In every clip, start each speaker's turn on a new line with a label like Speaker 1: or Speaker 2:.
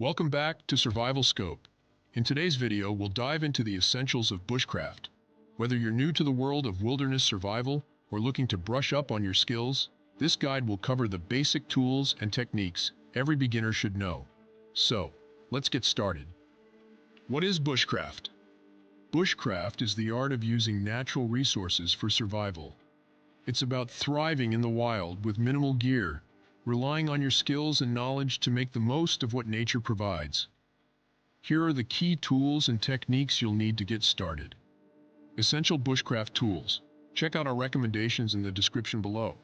Speaker 1: Welcome back to SurvivalScope. In today's video, we'll dive into the essentials of bushcraft. Whether you're new to the world of wilderness survival or looking to brush up on your skills, this guide will cover the basic tools and techniques every beginner should know. So, let's get started. What is bushcraft? Bushcraft is the art of using natural resources for survival. It's about thriving in the wild with minimal gear, relying on your skills and knowledge to make the most of what nature provides. Here are the key tools and techniques you'll need to get started. Essential bushcraft tools. Check out our recommendations in the description below.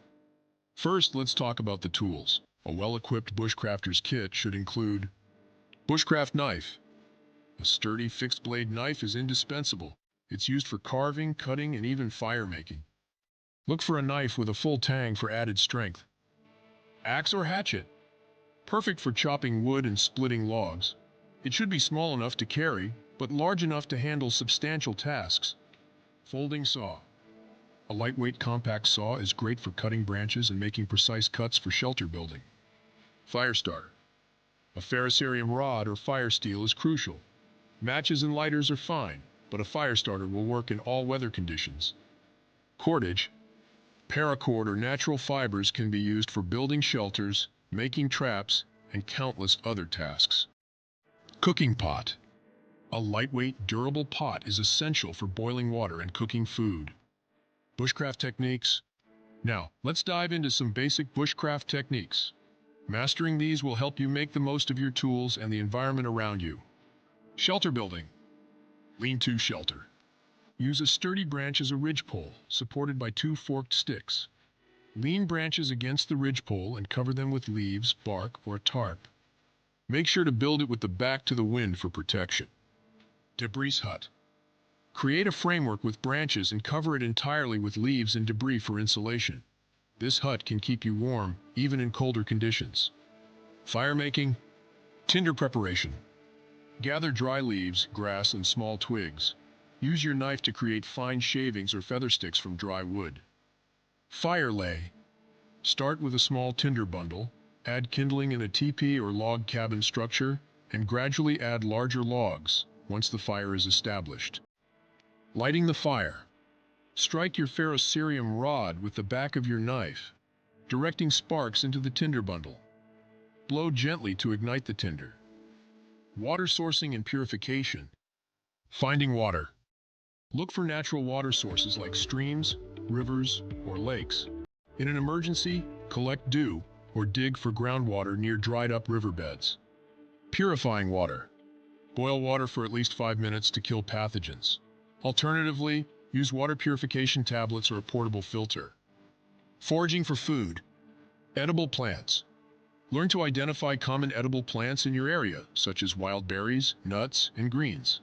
Speaker 1: First, let's talk about the tools. A well-equipped bushcrafter's kit should include bushcraft knife. A sturdy fixed-blade knife is indispensable. It's used for carving, cutting, and even fire making. Look for a knife with a full tang for added strength. Axe or hatchet. Perfect for chopping wood and splitting logs. It should be small enough to carry, but large enough to handle substantial tasks. Folding saw. A lightweight compact saw is great for cutting branches and making precise cuts for shelter building. Fire starter. A ferrocerium rod or fire steel is crucial. Matches and lighters are fine, but a fire starter will work in all weather conditions. Cordage. Paracord or natural fibers can be used for building shelters, making traps, and countless other tasks. Cooking pot. A lightweight, durable pot is essential for boiling water and cooking food. Bushcraft techniques. Now, let's dive into some basic bushcraft techniques. Mastering these will help you make the most of your tools and the environment around you. Shelter building. Lean-to shelter. Use a sturdy branch as a ridgepole, supported by two forked sticks. Lean branches against the ridgepole and cover them with leaves, bark, or a tarp. Make sure to build it with the back to the wind for protection. Debris hut. Create a framework with branches and cover it entirely with leaves and debris for insulation. This hut can keep you warm, even in colder conditions. Fire making. Tinder preparation. Gather dry leaves, grass, and small twigs. Use your knife to create fine shavings or feather sticks from dry wood. Fire lay. Start with a small tinder bundle, add kindling in a teepee or log cabin structure, and gradually add larger logs once the fire is established. Lighting the fire. Strike your ferrocerium rod with the back of your knife, directing sparks into the tinder bundle. Blow gently to ignite the tinder. Water sourcing and purification. Finding water. Look for natural water sources like streams, rivers, or lakes. In an emergency, collect dew or dig for groundwater near dried-up riverbeds. Purifying water. Boil water for at least 5 minutes to kill pathogens. Alternatively, use water purification tablets or a portable filter. Foraging for food. Edible plants. Learn to identify common edible plants in your area, such as wild berries, nuts, and greens.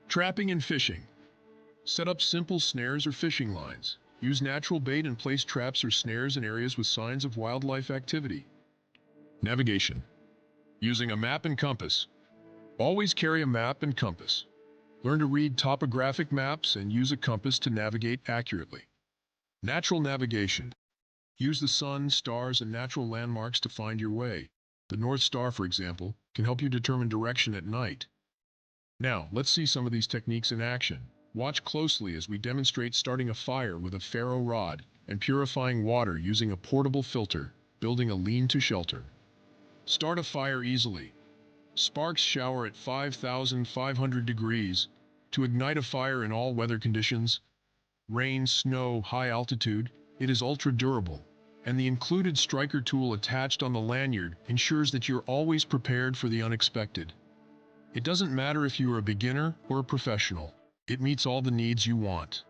Speaker 1: Trapping and fishing. Set up simple snares or fishing lines. Use natural bait and place traps or snares in areas with signs of wildlife activity. Navigation. Using a map and compass. Always carry a map and compass. Learn to read topographic maps and use a compass to navigate accurately. Natural navigation. Use the sun, stars, and natural landmarks to find your way. The North Star, for example, can help you determine direction at night. Now, let's see some of these techniques in action. Watch closely as we demonstrate starting a fire with a ferro rod and purifying water using a portable filter, building a lean-to shelter. Start a fire easily. Sparks shower at 5,500 degrees. To ignite a fire in all weather conditions, rain, snow, high altitude, it is ultra-durable, and the included striker tool attached on the lanyard ensures that you're always prepared for the unexpected. It doesn't matter if you are a beginner or a professional. It meets all the needs you want.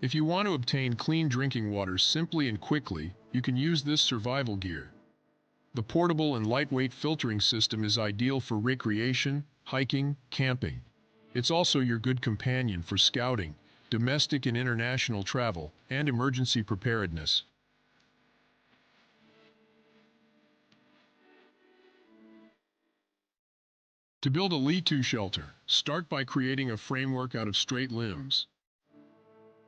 Speaker 1: If you want to obtain clean drinking water simply and quickly, you can use this survival gear. The portable and lightweight filtering system is ideal for recreation, hiking, camping. It's also your good companion for scouting, domestic and international travel, and emergency preparedness. To build a lean-to shelter, start by creating a framework out of straight limbs.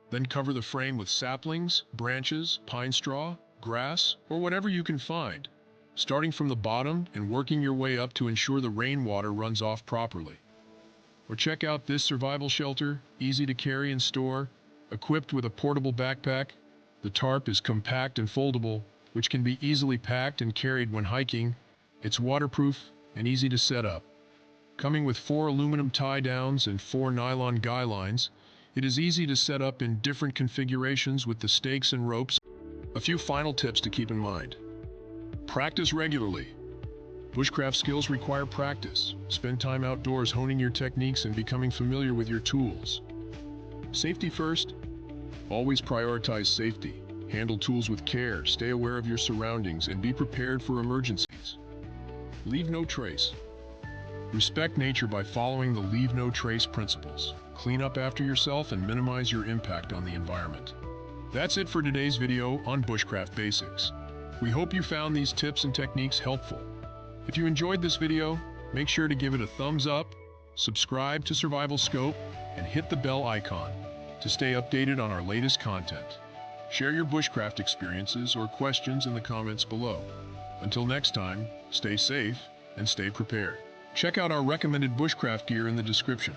Speaker 1: Then cover the frame with saplings, branches, pine straw, grass, or whatever you can find. starting from the bottom and working your way up to ensure the rainwater runs off properly. Or check out this survival shelter, easy to carry and store, equipped with a portable backpack. The tarp is compact and foldable, which can be easily packed and carried when hiking. It's waterproof and easy to set up. Coming with 4 aluminum tie-downs and 4 nylon guy lines, it is easy to set up in different configurations with the stakes and ropes. A few final tips to keep in mind. Practice regularly. Bushcraft skills require practice. Spend time outdoors honing your techniques and becoming familiar with your tools. Safety first. Always prioritize safety. Handle tools with care, stay aware of your surroundings, and be prepared for emergencies. Leave no trace. Respect nature by following the leave no trace principles. Clean up after yourself and minimize your impact on the environment. That's it for today's video on Bushcraft Basics. We hope you found these tips and techniques helpful. If you enjoyed this video, make sure to give it a thumbs up, subscribe to SurvivalScope, and hit the bell icon to stay updated on our latest content. Share your bushcraft experiences or questions in the comments below. Until next time, stay safe and stay prepared. Check out our recommended bushcraft gear in the description.